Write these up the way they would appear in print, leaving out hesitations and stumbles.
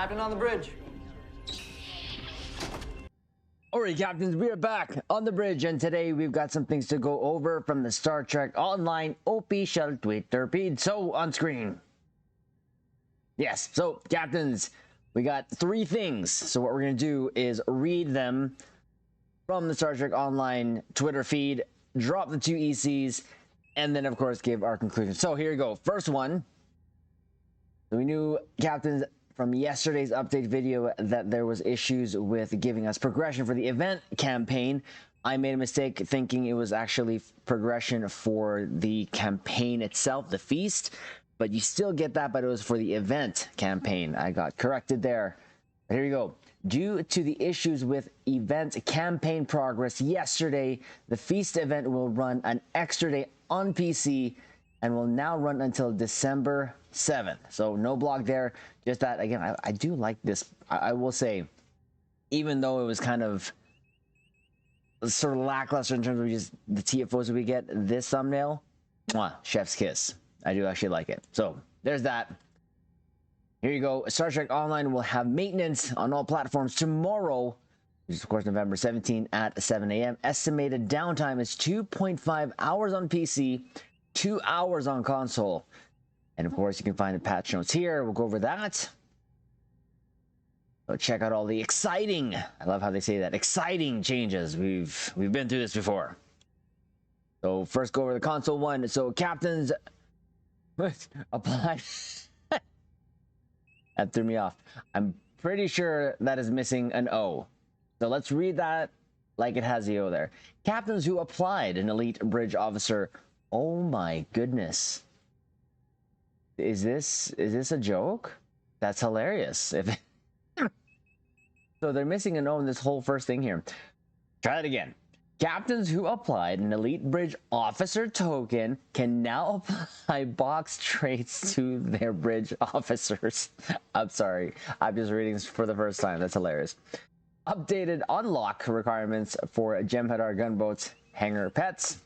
Captain on the bridge. Alright, captains, we are back on the bridge, and today we've got some things to go over from the Star Trek Online official Twitter feed. So, on screen. Yes, so, captains, we got 3 things. So what we're going to do is read them from the Star Trek Online Twitter feed, drop the 2 ECs, and then, of course, give our conclusion. So, here we go. First one. So we knew, captains, from yesterday's update video that there was issues with giving us progression for the event campaign. I made a mistake thinking it was actually progression for the campaign itself, the feast, but you still get that, but it was for the event campaign. I got corrected there. But here you go. Due to the issues with event campaign progress yesterday, the feast event will run an extra day on PC and will now run until December 7th. So no block there. Just that, again, I do like this. I will say, even though it was kind of sort of lackluster in terms of just the TFOs we get, this thumbnail, mwah, chef's kiss. I do actually like it. So there's that. Here you go. Star Trek Online will have maintenance on all platforms tomorrow, which is of course November 17 at 7 a.m. Estimated downtime is 2.5 hours on PC, 2 hours on console. And of course, you can find the patch notes here. We'll go over that. So check out all the exciting, I love how they say that, exciting changes. We've been through this before. So first go over the console one. So captains apply. That threw me off. I'm pretty sure that is missing an O. So let's read that like it has the O there. Captains who applied an elite bridge officer. Oh my goodness. Is this a joke? That's hilarious. If so, they're missing an O in this whole first thing here. Try it again. Captains who applied an elite bridge officer token can now apply box traits to their bridge officers. I'm sorry. I'm just reading this for the first time. That's hilarious. Updated unlock requirements for Jem'Hadar gunboats hangar pets.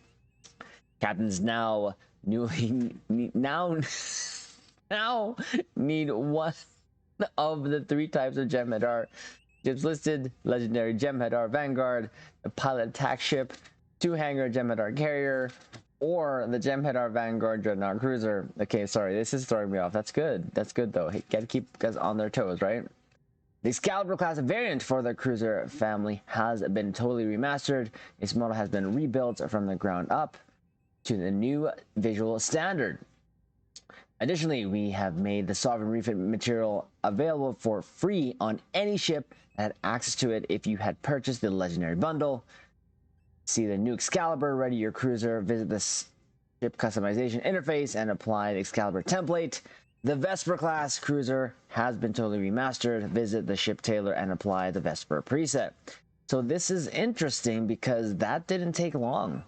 Captains now need one of the 3 types of Jem'Hadar ships listed: legendary Jem'Hadar Vanguard, a pilot attack ship, 2-hanger Jem'Hadar carrier, or the Jem'Hadar Vanguard dreadnought cruiser. Okay, sorry, this is throwing me off. That's good. That's good though. Hey, gotta keep guys on their toes, right? The Excalibur class variant for the cruiser family has been totally remastered. Its model has been rebuilt from the ground up to the new visual standard. Additionally, we have made the Sovereign refit material available for free on any ship that had access to it if you had purchased the Legendary Bundle. See the new Excalibur, ready your cruiser, visit the ship customization interface and apply the Excalibur template. The Vesper class cruiser has been totally remastered. Visit the ship tailor and apply the Vesper preset. So this is interesting because that didn't take long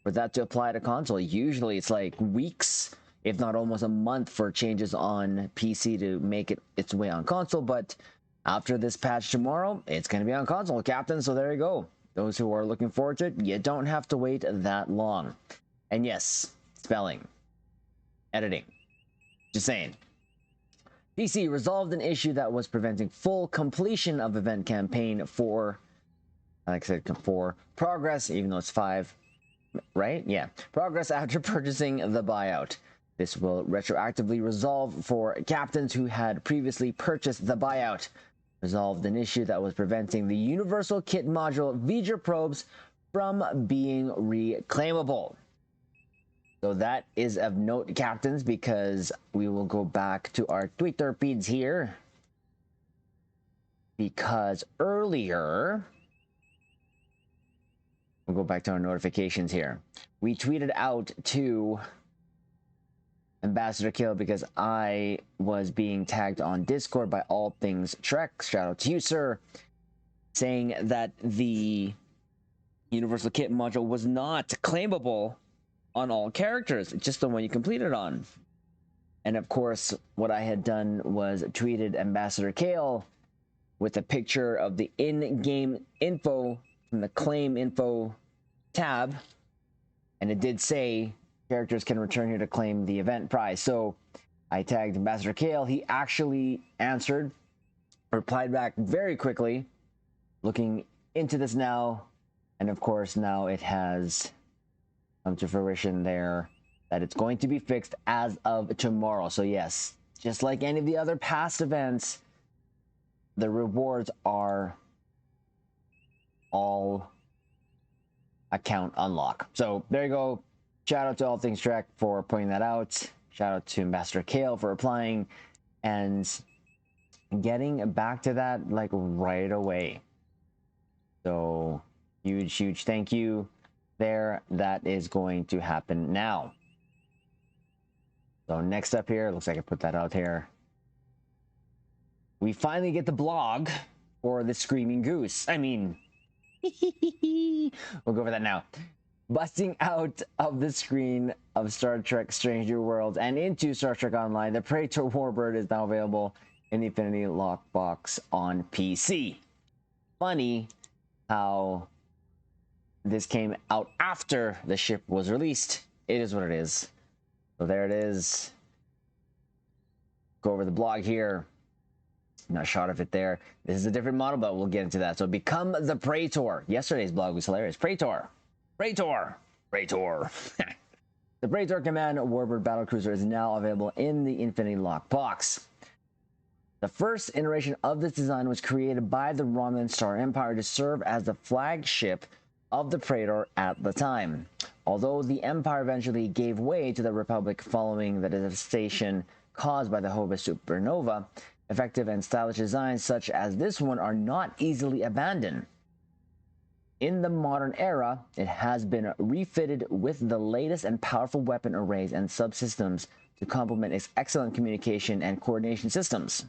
for that to apply to console. Usually it's like weeks, if not almost a month, for changes on PC to make it its way on console. But after this patch tomorrow, it's going to be on console, Captain. So there you go. Those who are looking forward to it, you don't have to wait that long. And yes, spelling, editing, just saying. PC resolved an issue that was preventing full completion of event campaign for, like I said, for progress, even though it's 5, right? Yeah, progress after purchasing the buyout. This will retroactively resolve for captains who had previously purchased the buyout. Resolved an issue that was preventing the Universal Kit Module V'ger probes from being reclaimable. So that is of note, captains, because we will go back to our Twitter feeds here. Because earlier, we'll go back to our notifications here. We tweeted out to Ambassador Kill because I was being tagged on Discord by All Things Trek. Shout out to you, sir. Saying that the Universal Kit module was not claimable on all characters, just the one you completed on. And of course, what I had done was tweeted Ambassador Kale with a picture of the in-game info from the claim info tab, and it did say characters can return here to claim the event prize. So I tagged Ambassador Kale. He actually answered replied back very quickly, looking into this now, and of course now it has come to fruition there that it's going to be fixed as of tomorrow. So yes, just like any of the other past events, the rewards are all account unlock. So there you go. Shout out to All Things Trek for pointing that out. Shout out to Ambassador Kale for replying and getting back to that like right away. So huge thank you there. That is going to happen now. So next up here, looks like I put that out here. We finally get the blog for the Screaming Goose. I mean, we'll go over that now. Busting out of the screen of Star Trek Strange New Worlds and into Star Trek Online, the Praetor Warbird is now available in the Infinity Lockbox on PC. Funny how this came out after the ship was released. It is what it is. So there it is. Go over the blog here. Not a shot of it there. This is a different model, but we'll get into that. So become the Praetor. Yesterday's blog was hilarious. Praetor. Praetor. Praetor. The Praetor Command Warbird Battlecruiser is now available in the Infinity Lockbox. The first iteration of this design was created by the Romulan Star Empire to serve as the flagship of the Praetor at the time. Although the Empire eventually gave way to the Republic following the devastation caused by the Hobus supernova, effective and stylish designs such as this one are not easily abandoned. In the modern era, it has been refitted with the latest and powerful weapon arrays and subsystems to complement its excellent communication and coordination systems.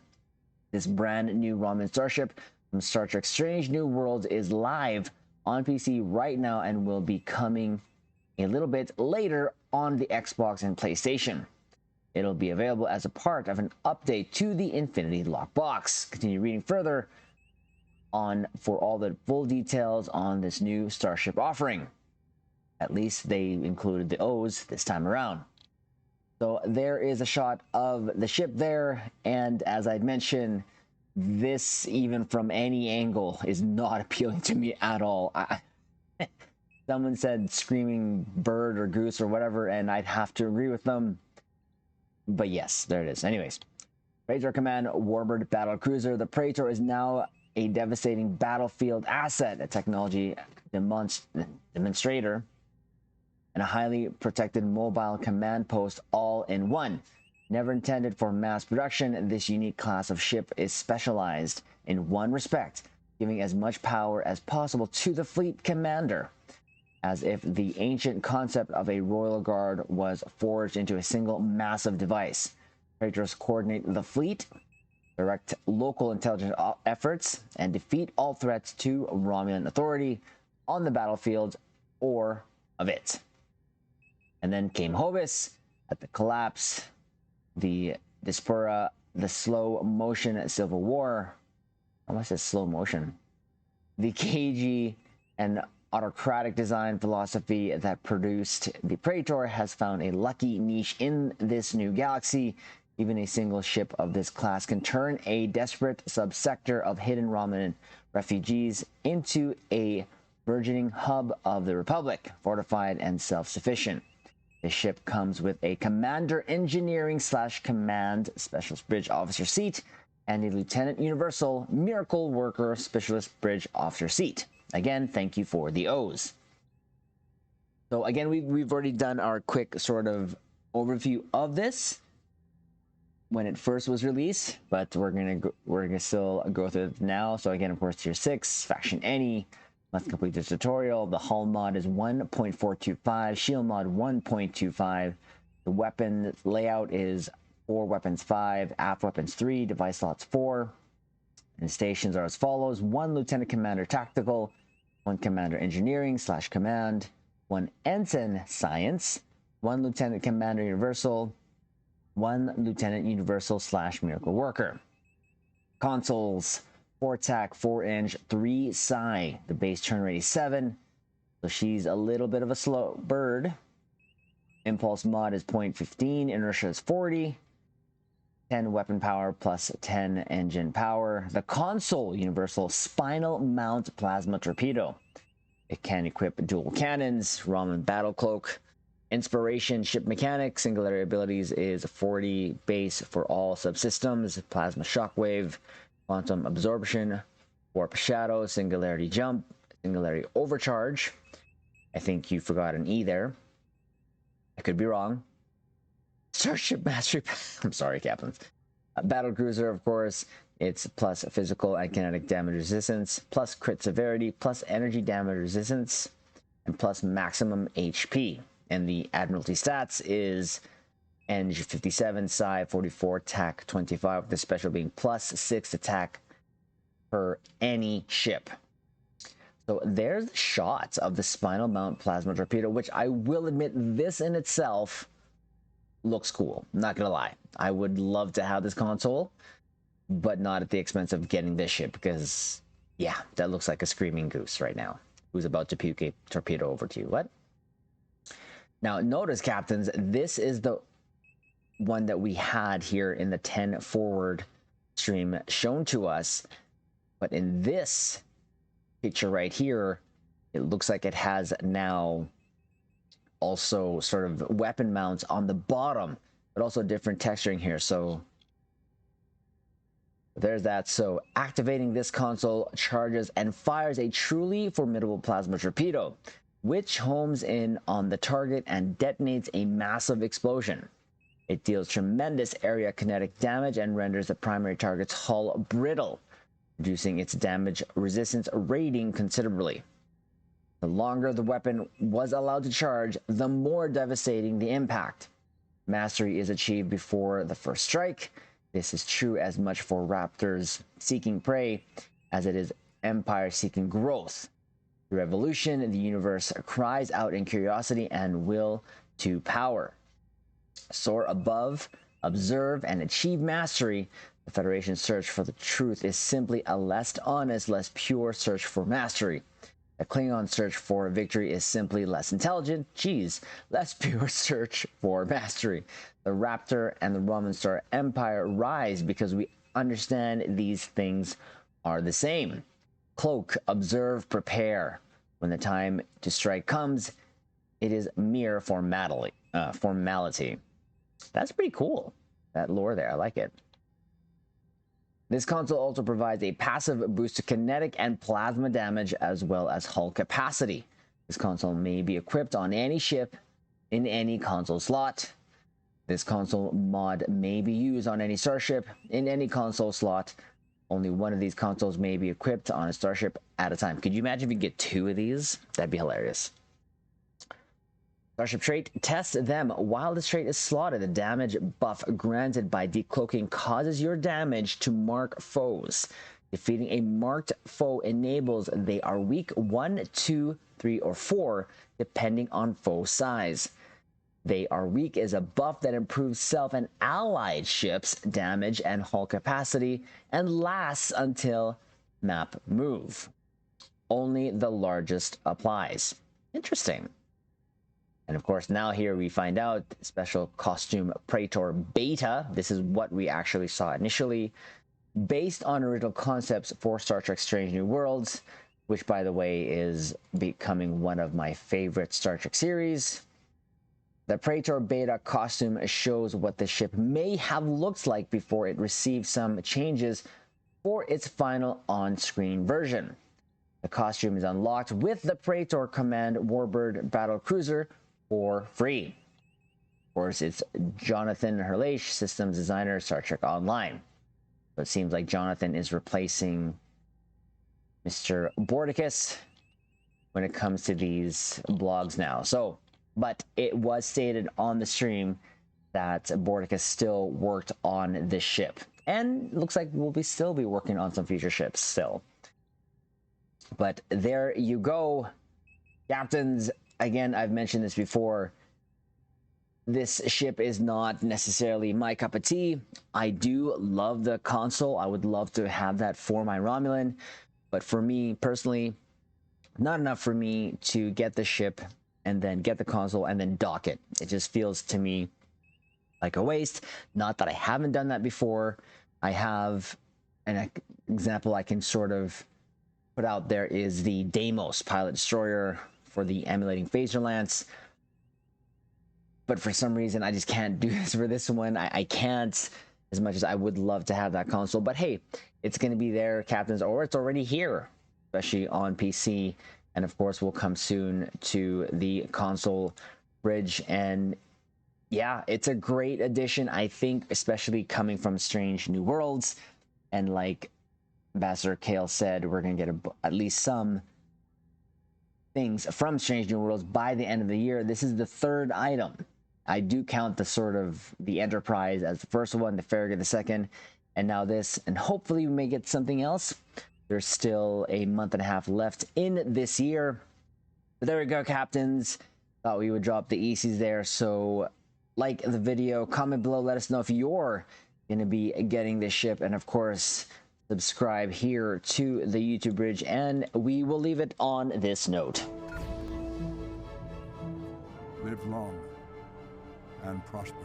This brand new Romulan starship from Star Trek Strange New Worlds is live on PC right now and will be coming a little bit later on the Xbox and PlayStation. It'll be available as a part of an update to the Infinity Lockbox. Continue reading further on for all the full details on this new starship offering. At least they included the O's this time around. So there is a shot of the ship there, and as I'd mentioned, this, even from any angle, is not appealing to me at all. Someone said screaming bird or goose or whatever, and I'd have to agree with them. But yes, there it is. Anyways, Praetor Command Warbird Battlecruiser. The Praetor is now a devastating battlefield asset, a technology demonstrator, and a highly protected mobile command post all in one. Never intended for mass production, this unique class of ship is specialized in one respect, giving as much power as possible to the fleet commander, as if the ancient concept of a royal guard was forged into a single massive device. Praetors coordinate the fleet, direct local intelligence efforts, and defeat all threats to Romulan authority on the battlefield or of it. And then came Hobus at the collapse, the Diaspora, the slow motion civil war. I almost said slow motion. The cagey and autocratic design philosophy that produced the Praetor has found a lucky niche in this new galaxy. Even a single ship of this class can turn a desperate subsector of hidden Romulan refugees into a burgeoning hub of the Republic, fortified and self-sufficient. This ship comes with a Commander Engineering / Command Specialist Bridge Officer seat and a Lieutenant Universal Miracle Worker Specialist Bridge Officer seat. Again, thank you for the O's. So again, we've already done our quick sort of overview of this when it first was released, but we're gonna still go through it now. So again, of course, tier 6, faction any, must complete this tutorial. The hull mod is 1.425, shield mod 1.25. The weapon layout is 4 weapons 5, aft weapons 3, device slots 4. And stations are as follows: 1 Lieutenant Commander Tactical, 1 Commander Engineering / Command, 1 Ensign Science, 1 Lieutenant Commander Universal, 1 Lieutenant Universal / Miracle Worker. Consoles: 4 TAC, 4-inch, 3 Psi. The base turn rate is 7, so she's a little bit of a slow bird. Impulse mod is 0.15, inertia is 40. 10 weapon power plus 10 engine power. The console, universal spinal mount plasma torpedo. It can equip dual cannons, Ramen battle cloak, inspiration, ship mechanics, singularity abilities is 40 base for all subsystems, plasma shockwave, quantum absorption, warp shadow, singularity jump, singularity overcharge. I think you forgot an E there. I could be wrong. Starship mastery. I'm sorry, captains. Battle cruiser, of course. It's plus physical and kinetic damage resistance, plus crit severity, plus energy damage resistance, and plus maximum HP. And the Admiralty stats is Eng 57, Psi 44, attack 25, with the special being plus 6 attack per any ship. So there's shots of the spinal mount plasma torpedo, which I will admit, this in itself looks cool. Not gonna lie. I would love to have this console, but not at the expense of getting this ship, because yeah, that looks like a screaming goose right now who's about to puke a torpedo over to you. What? Now notice, captains, this is the one that we had here in the 10 forward stream shown to us, but in this picture right here, it looks like it has now also sort of weapon mounts on the bottom, but also different texturing here. So there's that. So activating this console charges and fires a truly formidable plasma torpedo, which homes in on the target and detonates a massive explosion. It deals tremendous area kinetic damage and renders the primary target's hull brittle, reducing its damage resistance rating considerably. The longer the weapon was allowed to charge, the more devastating the impact. Mastery is achieved before the first strike. This is true as much for raptors seeking prey as it is empire seeking growth. Through evolution, the universe cries out in curiosity and will to power. Soar above, observe, and achieve mastery. The Federation's search for the truth is simply a less honest, less pure search for mastery. A Klingon search for victory is simply less intelligent, less pure search for mastery. The Raptor and the Ramen Star Empire rise because we understand these things are the same. Cloak, observe, prepare. When the time to strike comes, it is mere formality. That's pretty cool, that lore there. I like it. This console also provides a passive boost to kinetic and plasma damage as well as hull capacity. This console may be equipped on any ship in any console slot. This console mod may be used on any starship in any console slot. Only one of these consoles may be equipped on a starship at a time. Could you imagine if you get 2 of these? That'd be hilarious. Starship trait, test them. While this trait is slotted, the damage buff granted by decloaking causes your damage to mark foes. Defeating a marked foe enables they are weak 1, 2, 3, or 4, depending on foe size. They are weak is a buff that improves self and allied ships' damage and hull capacity and lasts until map move. Only the largest applies. Interesting. And of course, now here we find out special costume Praetor beta. This is what we actually saw initially, based on original concepts for Star Trek Strange New Worlds, which, by the way, is becoming one of my favorite Star Trek series. The Praetor beta costume shows what the ship may have looked like before it received some changes for its final on-screen version. The costume is unlocked with the Praetor Command Warbird battle cruiser for free. Of course, it's Jonathan Herleish, systems designer, Star Trek Online. So it seems like Jonathan is replacing Mr. Bordicus when it comes to these blogs now. But it was stated on the stream that Bordicus still worked on this ship. And looks like we'll still be working on some future ships still. But there you go, captains. Again, I've mentioned this before. This ship is not necessarily my cup of tea. I do love the console. I would love to have that for my Romulan. But for me personally, not enough for me to get the ship and then get the console and then dock it. It just feels to me like a waste. Not that I haven't done that before. I have an example I can sort of put out there is the Deimos pilot destroyer for the emulating phaser lance. But for some reason, I just can't do this for this one. I can't, as much as I would love to have that console. But hey, it's going to be there, captains, or it's already here, especially on PC. And of course, will come soon to the console bridge. And yeah, it's a great addition, I think, especially coming from Strange New Worlds. And like Ambassador Kale said, we're going to get at least some things from Strange New Worlds by the end of the year. This is the third item. I do count the sort of the Enterprise as the first one, the Farragut the second, and now this, and hopefully we may get something else. There's still a month and a half left in this year. But there we go, captains. Thought we would drop the ECs there. So like the video, comment below, let us know if you're going to be getting this ship, and of course subscribe here to the YouTube bridge, and we will leave it on this note. Live long and prosper.